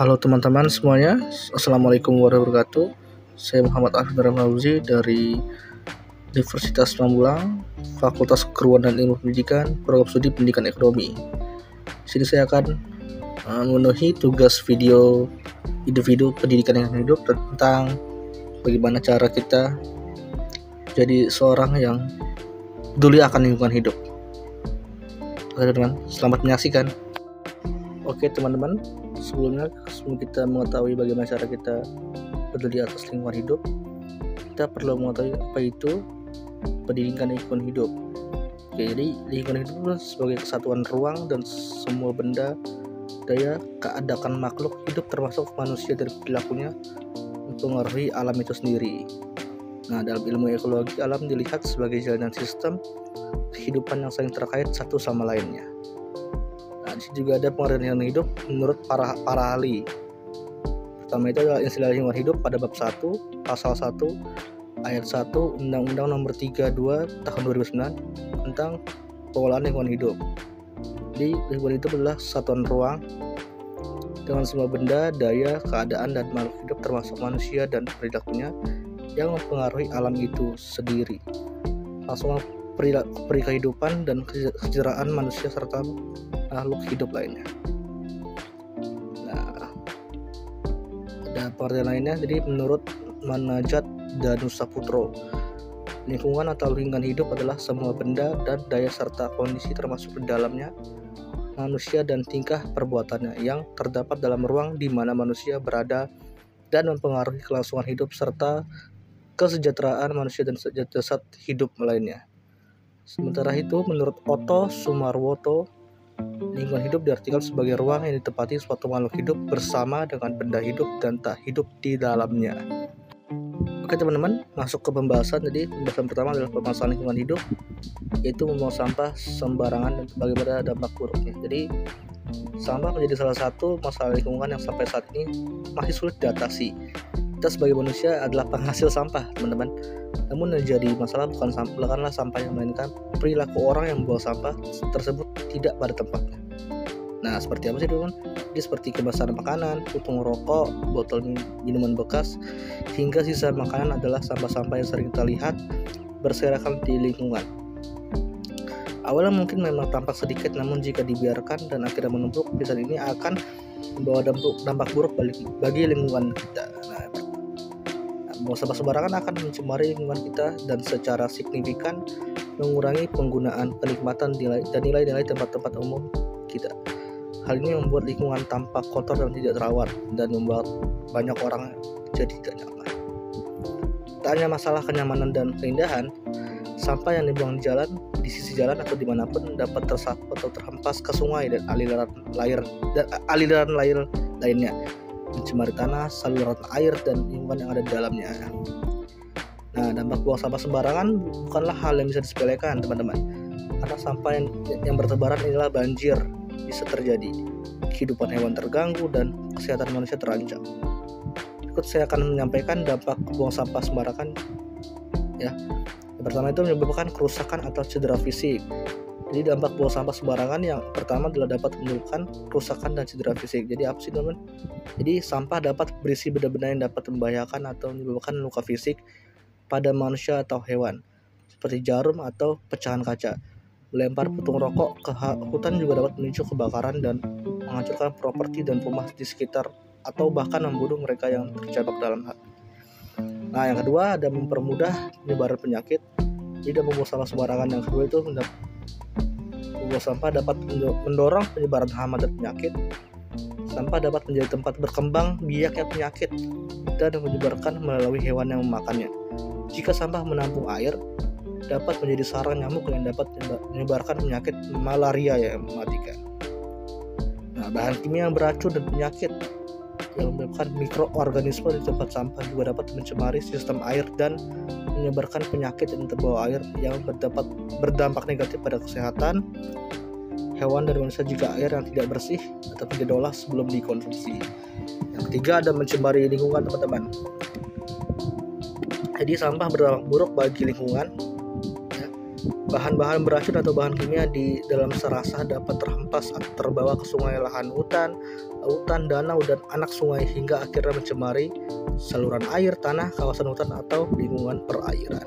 Halo teman-teman semuanya, Assalamualaikum warahmatullahi wabarakatuh. Saya Muhammad Afif Darmauzi dari Universitas Pamulang, Fakultas Keguruan dan Ilmu Pendidikan, Program Studi Pendidikan Ekonomi. Di sini saya akan memenuhi tugas video pendidikan yang hidup tentang bagaimana cara kita jadi seorang yang peduli akan lingkungan hidup. Oke teman-teman, selamat menyaksikan. Oke teman-teman, sebelum kita mengetahui bagaimana cara kita peduli atas lingkungan hidup, kita perlu mengetahui apa itu pendidikan lingkungan hidup. Oke, jadi lingkungan hidup sebagai kesatuan ruang dan semua benda, daya, keadaan makhluk hidup termasuk manusia dan perilakunya mempengaruhi alam itu sendiri. Nah, dalam ilmu ekologi, alam dilihat sebagai jalanan sistem kehidupan yang saling terkait satu sama lainnya. Nah, di sini juga ada pengertian lingkungan hidup menurut para ahli. Pertama itu adalah istilah lingkungan hidup pada bab 1, pasal 1, ayat 1, Undang-Undang Nomor 32 Tahun 2009 tentang pengelolaan lingkungan hidup. Jadi, lingkungan hidup adalah satuan ruang dengan semua benda, daya, keadaan, dan makhluk hidup termasuk manusia dan perilakunya yang mempengaruhi alam itu sendiri. Langsung kehidupan dan kesejahteraan manusia serta makhluk hidup lainnya. Nah, ada pengertian lainnya. Jadi menurut Manajat Danusaputro, lingkungan atau lingkungan hidup adalah semua benda dan daya serta kondisi termasuk di dalamnya manusia dan tingkah perbuatannya yang terdapat dalam ruang di mana manusia berada dan mempengaruhi kelangsungan hidup serta kesejahteraan manusia dan zat hidup lainnya. Sementara itu, menurut Otto Sumarwoto, lingkungan hidup diartikan sebagai ruang yang ditempati suatu makhluk hidup bersama dengan benda hidup dan tak hidup di dalamnya. Oke teman-teman, masuk ke pembahasan. Jadi pembahasan pertama adalah permasalahan lingkungan hidup, yaitu membuang sampah sembarangan dan bagaimana dampak buruknya. Jadi sampah menjadi salah satu masalah lingkungan yang sampai saat ini masih sulit diatasi. Kita sebagai manusia adalah penghasil sampah, teman-teman. Namun yang jadi masalah bukanlah sampah yang melainkan perilaku orang yang membawa sampah tersebut tidak pada tempatnya. Nah, seperti apa sih teman-teman? Jadi seperti kemasan makanan, puntung rokok, botol minuman bekas, hingga sisa makanan adalah sampah-sampah yang sering kita lihat berserakan di lingkungan. Awalnya mungkin memang tampak sedikit, namun jika dibiarkan dan akhirnya menumpuk, bisa ini akan membawa dampak buruk bagi lingkungan kita. Buang sampah sembarangan akan mencemari lingkungan kita dan secara signifikan mengurangi penggunaan penikmatan dan nilai-nilai tempat-tempat umum kita. Hal ini membuat lingkungan tampak kotor dan tidak terawat dan membuat banyak orang jadi tidak nyaman. Tak hanya masalah kenyamanan dan keindahan, sampah yang dibuang di sisi jalan atau dimanapun dapat tersapu atau terhempas ke sungai dan aliran air lainnya, mencemari tanah, saluran air, dan lingkungan yang ada di dalamnya. Nah, dampak buang sampah sembarangan bukanlah hal yang bisa disepelekan, teman-teman. Karena sampah yang bertebaran inilah banjir bisa terjadi, kehidupan hewan terganggu, dan kesehatan manusia terancam. Berikut saya akan menyampaikan dampak buang sampah sembarangan. Ya, yang pertama itu menyebabkan kerusakan atau cedera fisik. Jadi dampak buang sampah sembarangan yang pertama adalah dapat menimbulkan kerusakan dan cedera fisik. Jadi apa sih teman? Jadi sampah dapat berisi benda-benda yang dapat membahayakan atau menyebabkan luka fisik pada manusia atau hewan, seperti jarum atau pecahan kaca. Melempar puntung rokok ke hutan juga dapat memicu kebakaran dan menghancurkan properti dan rumah di sekitar atau bahkan membunuh mereka yang terjebak dalam hal. Nah, yang kedua ada mempermudah penyebaran penyakit. Jadi dampak buang sampah sembarangan yang kedua itu buang sampah dapat mendorong penyebaran hama dan penyakit. Sampah dapat menjadi tempat berkembang biaknya penyakit dan menyebarkan melalui hewan yang memakannya. Jika sampah menampung air, dapat menjadi sarang nyamuk yang dapat menyebarkan penyakit malaria yang mematikan. Nah, bahan kimia yang beracun dan penyakit yang menyebabkan mikroorganisme di tempat sampah juga dapat mencemari sistem air dan menyebarkan penyakit yang terbawa air yang berdampak negatif pada kesehatan hewan dan manusia jika air yang tidak bersih atau tidak diolah sebelum dikonsumsi. Yang ketiga ada mencemari lingkungan, teman-teman. Jadi sampah berdampak buruk bagi lingkungan. Bahan-bahan beracun atau bahan kimia di dalam serasa dapat terhempas atau terbawa ke sungai, lahan hutan, lautan, danau, dan anak sungai hingga akhirnya mencemari saluran air, tanah, kawasan hutan, atau lingkungan perairan.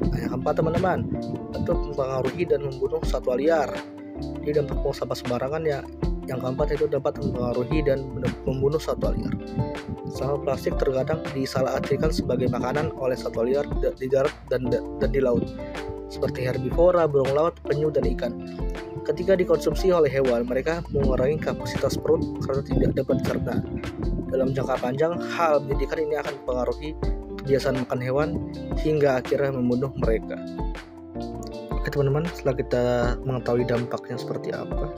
Nah, yang keempat teman-teman, itu mempengaruhi dan membunuh satwa liar. Jadi dampak buang sampah sembarangan ya, yang keempat itu dapat mempengaruhi dan membunuh satwa liar. Sampah plastik terkadang disalahartikan sebagai makanan oleh satwa liar di darat dan di laut, seperti herbivora, burung laut, penyu, dan ikan. Ketika dikonsumsi oleh hewan, mereka mengurangi kapasitas perut karena tidak dapat dicerna. Dalam jangka panjang, hal menyedihkan ini akan mempengaruhi kebiasaan makan hewan hingga akhirnya membunuh mereka. Oke teman-teman, setelah kita mengetahui dampaknya seperti apa,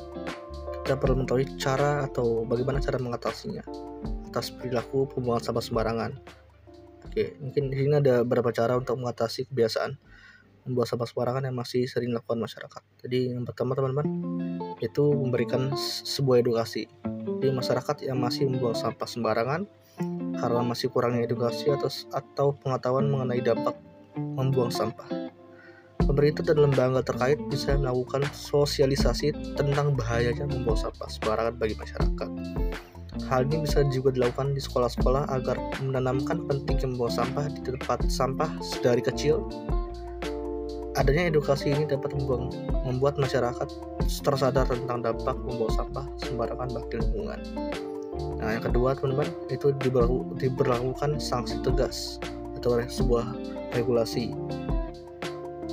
kita perlu mengetahui cara atau bagaimana cara mengatasinya atas perilaku pembuangan sampah sembarangan. Oke, mungkin di sini ada beberapa cara untuk mengatasi kebiasaan membuang sampah sembarangan yang masih sering dilakukan masyarakat. Jadi yang pertama teman-teman, itu memberikan sebuah edukasi. Jadi masyarakat yang masih membuang sampah sembarangan karena masih kurangnya edukasi atau pengetahuan mengenai dampak membuang sampah. Pemerintah dan lembaga terkait bisa melakukan sosialisasi tentang bahayanya membuang sampah sembarangan bagi masyarakat. Hal ini bisa juga dilakukan di sekolah-sekolah agar menanamkan pentingnya membuang sampah di tempat sampah sedari kecil. Adanya edukasi ini dapat membuat masyarakat tersadar tentang dampak membuang sampah sembarangan bagi lingkungan. Nah, yang kedua teman-teman, itu diberlakukan sanksi tegas atau sebuah regulasi.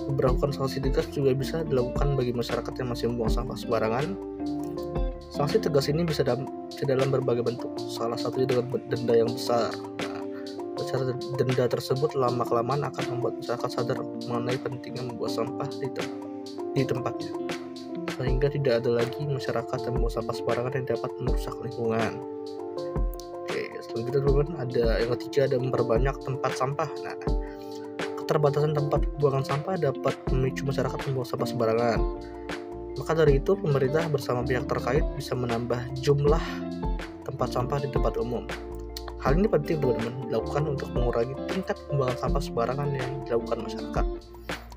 Memberlakukan sanksi tegas juga bisa dilakukan bagi masyarakat yang masih membuang sampah sembarangan. Sanksi tegas ini bisa dalam berbagai bentuk, salah satunya dengan denda yang besar. Secara denda tersebut lama-kelamaan akan membuat masyarakat sadar mengenai pentingnya membuang sampah di tempatnya, sehingga tidak ada lagi masyarakat yang membuang sampah sembarangan yang dapat merusak lingkungan. Oke, selanjutnya teman-teman, ada yang ketiga, ada memperbanyak tempat sampah. Nah, keterbatasan tempat pembuangan sampah dapat memicu masyarakat membuang sampah sembarangan. Maka dari itu, pemerintah bersama pihak terkait bisa menambah jumlah tempat sampah di tempat umum. Hal ini penting teman-teman dilakukan untuk mengurangi tingkat pembuangan sampah sembarangan yang dilakukan masyarakat.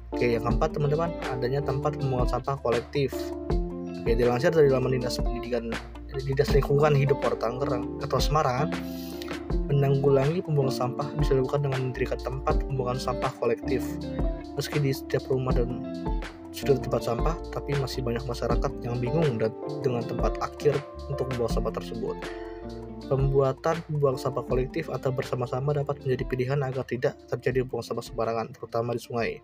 Oke, yang keempat teman-teman, adanya tempat pembuangan sampah kolektif. Oke, dilansir dari laman Dinas Lingkungan Hidup Kota Tangerang atau Semarang, menanggulangi pembuangan sampah bisa dilakukan dengan mendirikan tempat pembuangan sampah kolektif. Meski di setiap rumah dan sudah tempat sampah, tapi masih banyak masyarakat yang bingung dengan tempat akhir untuk membuang sampah tersebut. Pembuatan pembuangan sampah kolektif atau bersama-sama dapat menjadi pilihan agar tidak terjadi buang sampah sembarangan, terutama di sungai.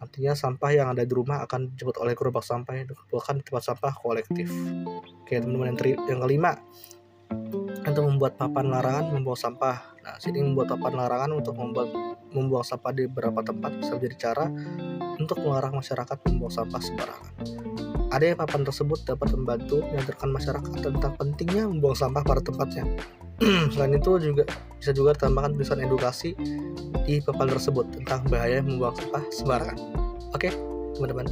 Artinya sampah yang ada di rumah akan dijemput oleh gerobak sampah yang dikumpulkan di tempat sampah kolektif. Oke teman-teman, yang kelima, untuk membuat papan larangan membuang sampah. Nah, sini membuat papan larangan untuk membuang sampah di beberapa tempat bisa menjadi cara untuk melarang masyarakat membuang sampah sembarangan. Adanya papan tersebut dapat membantu menyadarkan masyarakat tentang pentingnya membuang sampah pada tempatnya. Selain itu bisa juga ditambahkan tulisan edukasi di papan tersebut tentang bahaya membuang sampah sembarangan. Oke, teman-teman.